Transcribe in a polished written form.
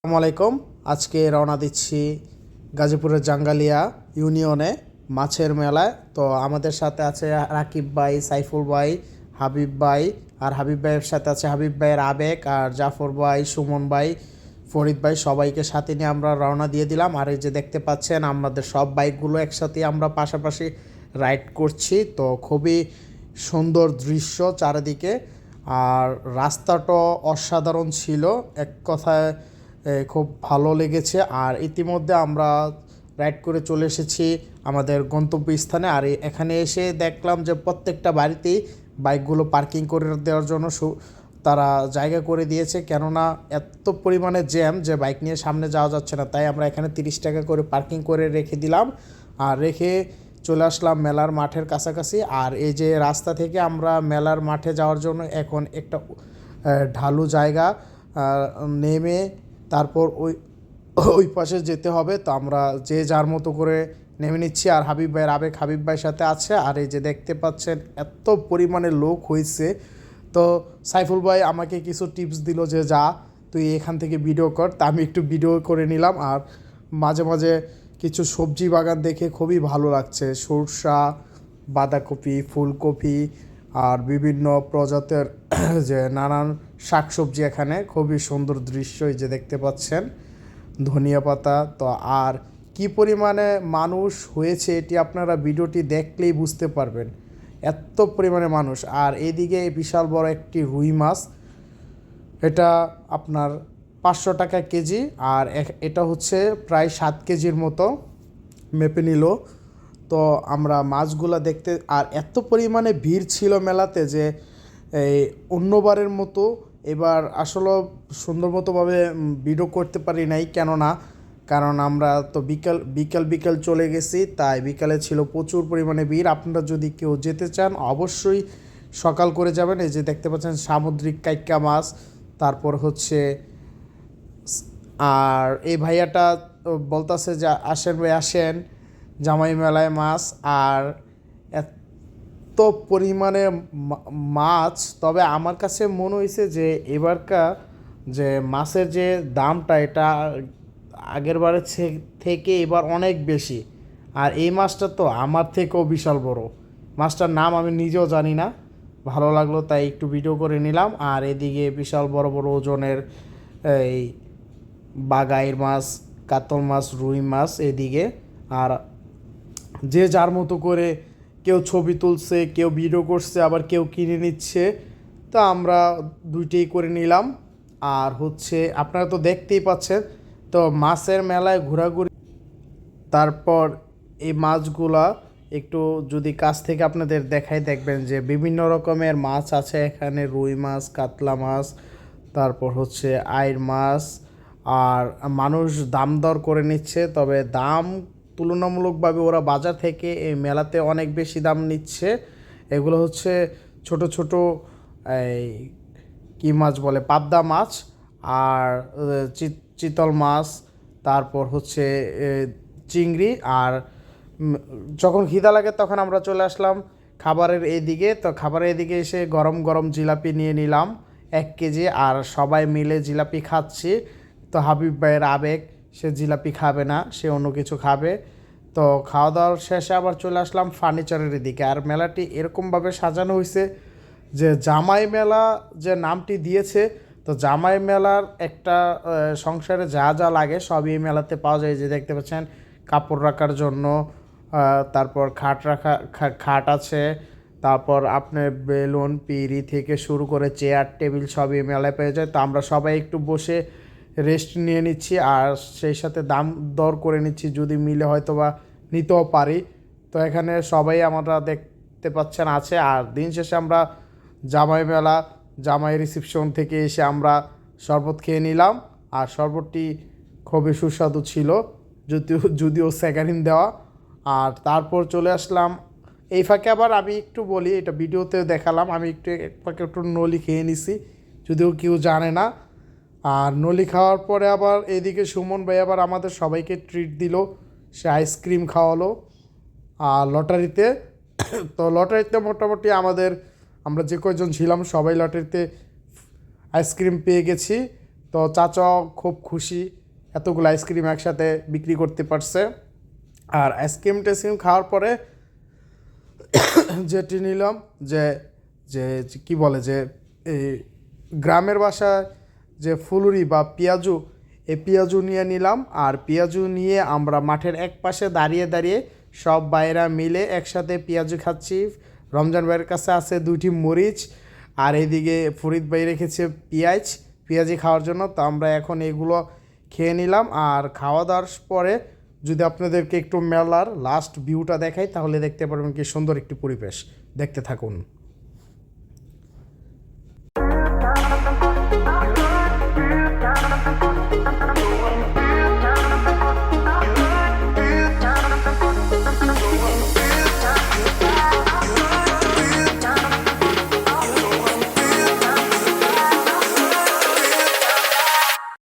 আসসালামু আলাইকুম। আজকে রওনা দিচ্ছি গাজীপুরের জাঙ্গালিয়া ইউনিয়নে মাছের মেলায়। তো আমাদের সাথে আছে রাকিব ভাই, সাইফুল ভাই, হাবিব ভাই। আর হাবিব ভাইয়ের সাথে আছে হাবিব ভাইয়ের আবেগ, আর জাফর ভাই, সুমন ভাই, ফরিদ ভাই। সবাইকে সাথে নিয়ে আমরা রওনা দিয়ে দিলাম। আর এই যে দেখতে পাচ্ছেন আমাদের সব বাইকগুলো একসাথে আমরা পাশাপাশি রাইড করছি। তো খুবই সুন্দর দৃশ্য চারিদিকে, আর রাস্তাটা অসাধারণ ছিল। এক কথায় খুব ভালো লেগেছে। আর ইতিমধ্যে আমরা রাইড করে চলে এসেছি আমাদের গন্তব্যস্থানে। আর এখানে এসে দেখলাম যে প্রত্যেকটা বাড়িতেই বাইকগুলো পার্কিং করে দেওয়ার জন্য তারা জায়গা করে দিয়েছে, কেননা এত পরিমাণে জ্যাম যে বাইক নিয়ে সামনে যাওয়া যাচ্ছে না। তাই আমরা এখানে 30 টাকা করে পার্কিং করে রেখে দিলাম, আর রেখে চলে আসলাম মেলার মাঠের কাছাকাছি। আর এই যে রাস্তা থেকে আমরা মেলার মাঠে যাওয়ার জন্য এখন একটা ঢালু জায়গা নেমে তারপর ওই ওই পাশে যেতে হবে। তো আমরা যে যার মতো করে নেমে নিচ্ছি। আর হাবিব ভাইয়ের আবেগ হাবিব ভাইয়ের সাথে আছে। আর এই যে দেখতে পাচ্ছেন এত পরিমাণে লোক হয়েছে। তো সাইফুল ভাই আমাকে কিছু টিপস দিল যে যা তুই এখান থেকে ভিডিও কর। তা আমি একটু ভিডিও করে নিলাম। আর মাঝে মাঝে কিছু সবজি বাগান দেখে খুবই ভালো লাগছে, সরষা, বাঁধাকপি, ফুলকপি আর বিভিন্ন প্রজাতির যে নানান শাকসবজি। এখানে খুবই সুন্দর দৃশ্য এই যে দেখতে পাচ্ছেন, ধনিয়া পাতা। তো আর কি পরিমাণে মানুষ হয়েছে এটি আপনারা ভিডিওটি দেখলেই বুঝতে পারবেন, এত পরিমাণে মানুষ। আর এদিকে বিশাল বড় একটি রুই মাছ, এটা আপনার 500 টাকা কেজি। আর এটা হচ্ছে প্রায় 7 কেজির মতো মেপে নিল। তো আমরা মাছগুলো দেখতে, আর এত পরিমাণে ভিড় ছিল মেলাতে যে এই অন্যবারের মতো এবার আসলে সুন্দর মতোভাবে ভিডিও করতে পারি নাই। কারণ আমরা তো বিকাল চলে গেছি, তাই বিকালে ছিল প্রচুর পরিমাণে ভিড়। আপনারা যদি কেউ যেতে চান অবশ্যই সকাল করে যাবেন। এই যে দেখতে পাচ্ছেন সামুদ্রিক কাইক্কা মাছ, তারপর হচ্ছে। আর এই ভাইয়াটা বলতেছে যে আসেন ভাই আসেন জামাই মেলায় মাছ। আর এত পরিমাণে মাছ, তবে আমার কাছে মনে হয়েছে যে এবারকার যে মাছের যে দামটা এটা আগের বারের থেকে এবার অনেক বেশি। আর এই মাছটা তো আমার থেকেও বিশাল বড়। মাছটার নাম আমি নিজেও জানি না, ভালো লাগলো তাই একটু ভিডিও করে নিলাম। আর এদিকে বিশাল বড় বড় ওজনের এই বাগাইর মাছ, কাতল মাছ, রুই মাছ এদিকে। আর যে যার মতো করে কেউ ছবি তুলছে, কেউ ভিডিও করছে, আবার কেউ কিনে নিচ্ছে। তো আমরা দুইটাই করে নিলাম। আর হচ্ছে আপনারা তো দেখতেই পাচ্ছেন, তো মাছের মেলায় ঘোরাঘুরি। তারপর এই মাছগুলা একটু যদি কাছ থেকে আপনাদের দেখাই, দেখবেন যে বিভিন্ন রকমের মাছ আছে এখানে, রুই মাছ, কাতলা মাছ, তারপর হচ্ছে আইড় মাছ। আর মানুষ দাম দর করে নিচ্ছে, তবে দাম তুলনামূলকভাবে ওরা বাজার থেকে এই মেলাতে অনেক বেশি দাম নিচ্ছে। এগুলো হচ্ছে ছোট ছোট এই কী মাছ বলে, পাবদা মাছ, আর চিতল মাছ, তারপর হচ্ছে চিংড়ি। আর যখন খিদা লাগে তখন আমরা চলে আসলাম খাবারের এদিকে। তো খাবারের এদিকে এসে গরম গরম জিলাপি নিয়ে নিলাম 1 কেজি। আর সবাই মিলে জিলাপি খাচ্ছি। তো হাবিব ভাইয়ের আবেগ, সে জিলাপি খাবে না, সে অন্য কিছু খাবে। তো খাওয়া দাওয়ার শেষে আবার চলে আসলাম ফার্নিচারের দিকে। আর মেলাটি এরকমভাবে সাজানো হয়েছে যে জামাই মেলা যে নামটি দিয়েছে, তো জামাই মেলার একটা সংসারে যা যা লাগে সবই এই মেলাতে পাওয়া যায়। যে দেখতে পাচ্ছেন কাপড় রাখার জন্য, তারপর খাট আছে, তারপর আপনার বেলুন, পিঁড়ি থেকে শুরু করে চেয়ার টেবিল সবই মেলায় পেয়ে যায়। তো আমরা সবাই একটু বসে রেস্ট নিয়ে নিচ্ছি, আর সেই সাথে দাম দর করে নিচ্ছি, যদি মিলে হয়তো বা নিতেও পারি। তো এখানে সবাই আমরা দেখতে পাচ্ছেন আছে। আর দিন শেষে আমরা জামাই রিসেপশন থেকে এসে আমরা শরবত খেয়ে নিলাম। আর শরবতটি খুবই সুস্বাদু ছিল, যদিও স্যাকারিন দেওয়া। আর তারপর চলে আসলাম এই ফাঁকে। আবার আমি একটু বলি, এটা ভিডিওতে দেখালাম, আমি একটু নলি খেয়ে নিছি, যদিও কেউ জানে না। আর নলি খাওয়ার পরে আবার এদিকে সুমন ভাই আবার আমাদের সবাইকে ট্রিট দিল, সে আইসক্রিম খাওয়ালো। আর লটারিতে তো লটারিতে মোটামুটি আমরা যে কয়জন ছিলাম সবাই লটারিতে আইসক্রিম পেয়ে গেছি। তো চাচা খুব খুশি এতগুলো আইসক্রিম একসাথে বিক্রি করতে পারছে। আর আইসক্রিম টেসক্রিম খাওয়ার পরে যেটি নিলাম যে যে যে কি বলে যে এই গ্রামের বাসায় যে ফুলুরি বা পেঁয়াজু, এই পেঁয়াজু নিয়ে নিলাম। আর পেঁয়াজু নিয়ে আমরা মাঠের এক পাশে দাঁড়িয়ে দাঁড়িয়ে সব ভাইয়েরা মিলে একসাথে পেঁয়াজু খাচ্ছি। রমজান ভাইয়ের কাছে আছে 2টি মরিচ, আর এইদিকে ফরিদ ভাই রেখেছে পেঁয়াজি খাওয়ার জন্য। তো আমরা এখন এগুলো খেয়ে নিলাম। আর খাওয়া দাওয়ার পরে যদি আপনাদেরকে একটু মেলার লাস্ট ভিউটা দেখাই তাহলে দেখতে পারবেন কি সুন্দর একটি পরিবেশ। দেখতে থাকুন।